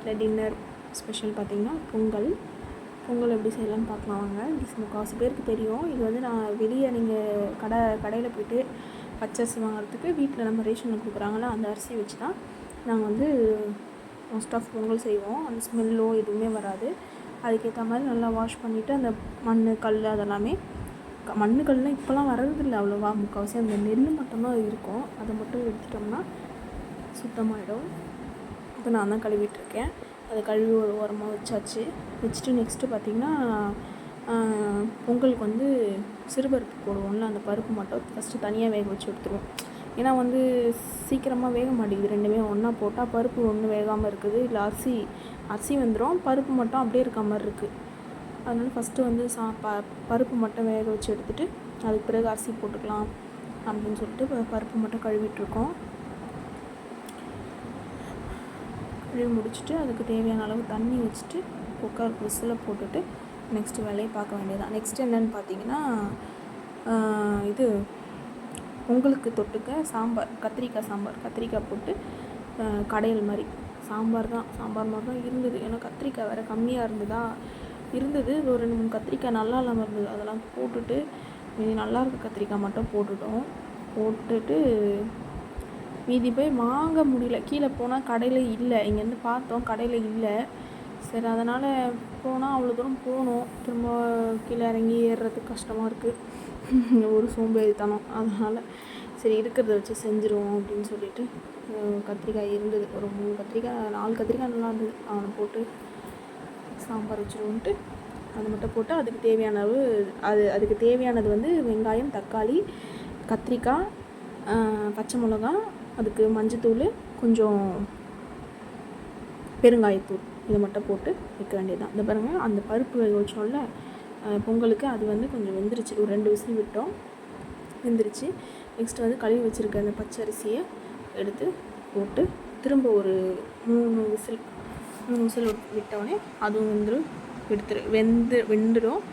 வீட்டில் dinner special பார்த்திங்கன்னா பொங்கல் எப்படி செய்யலான்னு பார்க்கலாம் வாங்க. முக்கால்வாசி பேருக்கு தெரியும். இது வந்து நான் வெளியே நீங்கள் கடையில் போய்ட்டு பச்சரிசி வாங்குறதுக்கு வீட்டில் நம்ம ரேஷனில் கொடுக்குறாங்களா அந்த அரிசி வச்சு தான் நாங்கள் வந்து மோஸ்ட் ஆஃப் பொங்கல் செய்வோம். அந்த ஸ்மெல்லோ எதுவுமே வராது. அதுக்கேற்ற மாதிரி நல்லா வாஷ் பண்ணிவிட்டு அந்த மண் கல் அதெல்லாமே கல்லாம் இப்போலாம் வர்றதில்லை அவ்வளோவா. முக்கால்வாசி அந்த நெல் மட்டும்தான் இருக்கும். அதை மட்டும் எடுத்துட்டோம்னா சுத்தமாகிடும். இப்போ நான் தான் கழுவிட்டுருக்கேன். அதை கழுவி ஒரு ஓரமாக வச்சுட்டு நெக்ஸ்ட்டு பார்த்திங்கன்னா பொங்கலுக்கு வந்து சிறுபருப்பு போடுவோம்ல, அந்த பருப்பு மட்டும் ஃபஸ்ட்டு தனியாக வேக வச்சு எடுத்துருவோம். ஏன்னா வந்து சீக்கிரமாக வேக மாட்டேங்குது. ரெண்டுமே ஒன்றா போட்டால் பருப்பு ஒன்று வேகாமல் இருக்குது, இல்லை அரிசி வந்துடும், பருப்பு மட்டும் அப்படியே இருக்க மாதிரி இருக்குது. அதனால் ஃபஸ்ட்டு வந்து பருப்பு மட்டும் வேக வச்சு எடுத்துகிட்டு அதுக்கு பிறகு அரிசி போட்டுக்கலாம் அப்படின்னு சொல்லிட்டு பருப்பு மட்டும் கழுவிட்டுருக்கோம். கழுவி முடிச்சுட்டு அதுக்கு தேவையான அளவு தண்ணி வச்சுட்டு குக்கர் விசில் போட்டுட்டு நெக்ஸ்ட்டு வேலையை பார்க்க வேண்டியதான். நெக்ஸ்ட்டு என்னென்னு பார்த்தீங்கன்னா இது பொங்கலுக்கு தொட்டுக்க சாம்பார், கத்திரிக்காய் போட்டு கடையல் மாதிரி சாம்பார் மாதிரி தான் இருந்தது. ஏன்னா கத்திரிக்காய் வேறு கம்மியாக இருந்தது. ஒரு 2-3 கத்திரிக்காய் நல்லா இல்லாமல் இருந்தது. அதெல்லாம் போட்டுட்டு மீதி நல்லா இருக்க கத்திரிக்காய் மட்டும் போட்டுட்டு மீதி போய் வாங்க முடியல. கீழே போனால் கடையில் இல்லை. இங்கேருந்து பார்த்தோம், கடையில் இல்லை. சரி, அதனால் போனால் அவ்வளோ தூரம் போகணும், திரும்ப கீழே இறங்கி ஏறுறதுக்கு கஷ்டமாக இருக்குது. ஒரு சோம்பேறித்தனம். அதனால் சரி இருக்கிறத வச்சு செஞ்சுருவோம் அப்படின்னு சொல்லிட்டு கத்திரிக்காய் இருந்தது. ஒரு 4 கத்திரிக்காய் நல்லா இருந்தது. அவனை போட்டு சாம்பார் வச்சுருவோன்ட்டு அதை மட்டும் போட்டு அதுக்கு தேவையானது வந்து வெங்காயம், தக்காளி, கத்திரிக்காய், பச்சை மிளகா, அதுக்கு மஞ்சத்தூள், கொஞ்சம் பெருங்காயத்தூள், இதை மட்டும் போட்டு வைக்க வேண்டியதுதான். இந்த பாருங்கள், அந்த பருப்பு வேக வச்சோம்ல பொங்கலுக்கு, அது வந்து கொஞ்சம் வெந்துருச்சு. ஒரு 2 விசில் விட்டோம், வெந்துருச்சு. நெக்ஸ்ட்டு வந்து கழுவி வச்சுருக்க அந்த பச்சரிசியை எடுத்து போட்டு திரும்ப ஒரு 3 விசில் விட்டோடனே அதுவும் வெந்துடும்.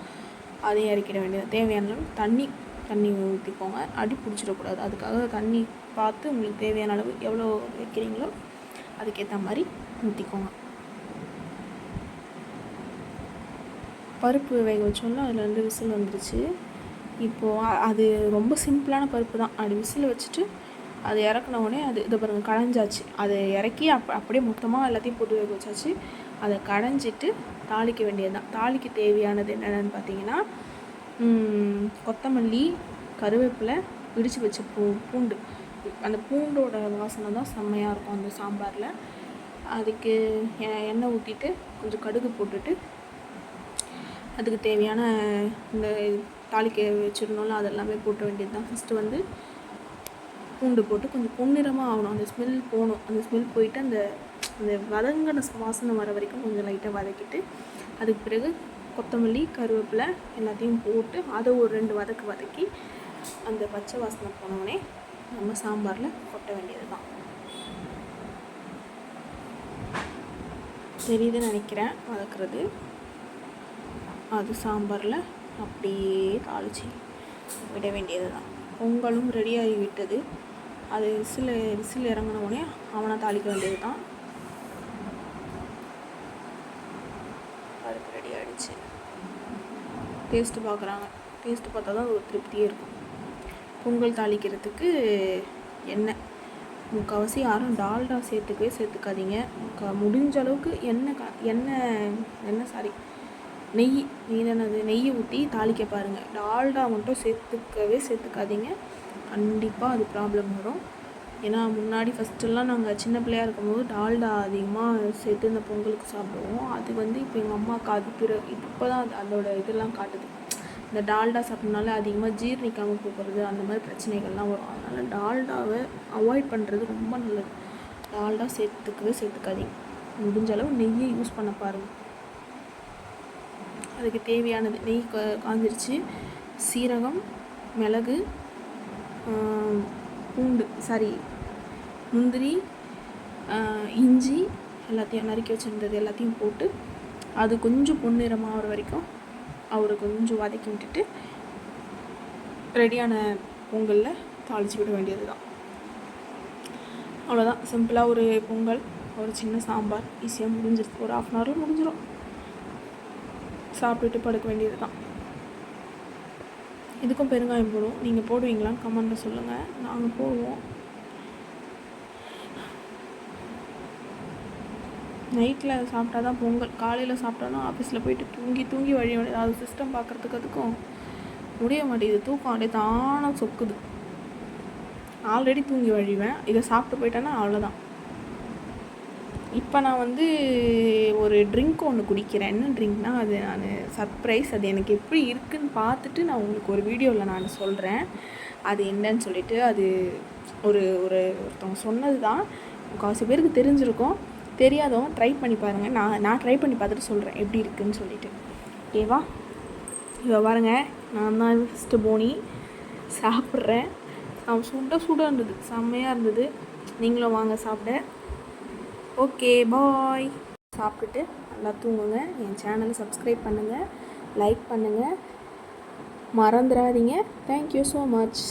அதையும் இறக்கிட வேண்டியது. தேவையான அளவு தண்ணி ஊற்றிக்கோங்க. அடி பிடிச்சிடக்கூடாது. அதுக்காக தண்ணி பார்த்து உங்களுக்கு தேவையான அளவு எவ்வளோ வைக்கிறீங்களோ அதுக்கேற்ற மாதிரி ஊற்றிக்கோங்க. பருப்பு வேக வச்சோம்னா அதில் 2 விசில் வந்துருச்சு. இப்போது அது ரொம்ப சிம்பிளான பருப்பு தான். அப்படி விசில் வச்சுட்டு அதை இறக்குன உடனே இதை பாருங்கள், கடைஞ்சாச்சு. அதை இறக்கி அப்படியே மொத்தமாக எல்லாத்தையும் போட்டு வேக வச்சாச்சு. அதை கடைஞ்சிட்டு தாளிக்க வேண்டியது தான். தாளிக்கு தேவையானது என்னென்னு பார்த்தீங்கன்னா கொத்தமல்லி, கருவேப்பிலை, இடித்து வச்ச பூண்டு. அந்த பூண்டோட வாசனை தான் செம்மையாக இருக்கும் அந்த சாம்பாரில். அதுக்கு எண்ணெய் ஊற்றிட்டு கொஞ்சம் கடுகு போட்டுட்டு அதுக்கு தேவையான இந்த தாளிக்க வச்சிடணும்ல அதெல்லாமே போட்ட வேண்டியது தான். ஃபஸ்ட்டு வந்து பூண்டு போட்டு கொஞ்சம் பொன்னிறமாக ஆகணும். அந்த ஸ்மெல் போகணும். அந்த ஸ்மெல் போயிட்டு அந்த வதங்கின வாசனை வர வரைக்கும் கொஞ்சம் லைட்டாக வதக்கிட்டு அதுக்கு பிறகு கொத்தமல்லி, கருவேப்பிலை எல்லாத்தையும் போட்டு அதை ஒரு 2 வதக்கி அந்த பச்சை வாசனை போனவுடனே நம்ம சாம்பாரில் கொட்ட வேண்டியது தான். தெரியுதுன்னு நினைக்கிறேன் வதக்குறது. அது சாம்பாரில் அப்படியே தாளித்து விட வேண்டியது தான். பொங்கலும் ரெடியாகி விட்டது. அது விசில் இறங்கின உடனே அவனை தாளிக்க வேண்டியது தான். பருப்பு ரெடி ஆகிடுச்சு. டேஸ்ட்டு பார்க்குறாங்க. டேஸ்ட்டு பார்த்தா தான் ஒரு திருப்தியே இருக்கும். பொங்கல் தாளிக்கிறதுக்கு எண்ணெய் முக்கால்வாசி யாரும் டால்டா சேர்த்துக்காதீங்க. முடிஞ்ச அளவுக்கு நெய்யை ஊற்றி தாளிக்க பாருங்கள். டால்டா மட்டும் சேர்த்துக்காதீங்க. கண்டிப்பாக அது ப்ராப்ளம் வரும். ஏன்னா முன்னாடி ஃபஸ்ட்டெல்லாம் நாங்கள் சின்ன பிள்ளையாக இருக்கும்போது டால்டா அதிகமாக சேர்த்து இந்த பொங்கலுக்கு சாப்பிடுவோம். அது வந்து இப்போ எங்கள் அம்மாவுக்கு இப்போ தான் அதோட இதெல்லாம் காட்டுது. இந்த டால்டா சாப்பிட்றதுனால அதிகமாக ஜீரணிக்காமல் போகிறது, அந்த மாதிரி பிரச்சனைகள்லாம் வரும். அதனால் டால்டாவை அவாய்ட் பண்ணுறது ரொம்ப நல்லது. டால்டா சேர்த்துக்காதீங்க. முடிஞ்ச அளவு நெய்யை யூஸ் பண்ண பாருங்கள். அதுக்கு தேவையானது நெய் காஞ்சிருச்சு. சீரகம், மிளகு, முந்திரி, இஞ்சி எல்லாத்தையும் நறுக்கி வச்சுருந்தது எல்லாத்தையும் போட்டு அது கொஞ்சம் பொன்னிறமாக ஆகிற வரைக்கும் அவரை கொஞ்சம் வதக்கி விட்டுட்டு ரெடியான பொங்கலில் தாளித்து விட வேண்டியது தான். அவ்வளோதான், சிம்பிளாக ஒரு பொங்கல் ஒரு சின்ன சாம்பார் ஈஸியாக முடிஞ்சிருது. ஒரு 1/2 hour முடிஞ்சிடும். சாப்பிட்டுட்டு படுக்க வேண்டியது தான். இதுக்கும் பெருங்காயம் போடுவோம். நீங்கள் போடுவீங்களான்னு கமெண்ட்டில் சொல்லுங்கள். நாங்கள் போடுவோம். நைட்டில் சாப்பிட்டா தான் பொங்கல். காலையில் சாப்பிட்டோன்னா ஆஃபீஸில் போயிட்டு தூங்கி வழி அது சிஸ்டம் பார்க்குறதுக்கு அதுக்கும் முடிய மாட்டேங்குது. தூக்கம் அப்படியே தானாக சொக்குது. ஆல்ரெடி தூங்கி வழிவேன். இதை சாப்பிட்டு போயிட்டேன்னா அவ்வளோதான். இப்போ நான் ஒரு ட்ரிங்க் ஒன்று குடிக்கிறேன். என்ன ட்ரிங்க்னால் அது நான் சர்ப்ரைஸ். அது எனக்கு எப்படி இருக்குதுன்னு பார்த்துட்டு நான் உங்களுக்கு ஒரு வீடியோவில் நான் சொல்கிறேன். அது என்னன்னு சொல்லிட்டு. அது ஒருத்தவங்க சொன்னது தான். முக்கால்வாசி பேருக்கு தெரிஞ்சிருக்கும். தெரியாதவங்க ட்ரை பண்ணி பாருங்கள். நான் ட்ரை பண்ணி பார்த்துட்டு சொல்கிறேன் எப்படி இருக்குதுன்னு சொல்லிட்டு. ஓகேவா? இப்போ பாருங்கள், நான் தான் ஃபஸ்ட்டு போனி சாப்பிட்றேன். சுட இருந்தது, செம்மையாக இருந்தது. நீங்களும் வாங்க சாப்பிட. ஓகே, பாய். சாப்பிட்டுட்டு நல்லா தூங்குங்க. என் சேனலை சப்ஸ்கிரைப் பண்ணுங்கள், லைக் பண்ணுங்கள், மறந்துடாதீங்க. Thank you so much.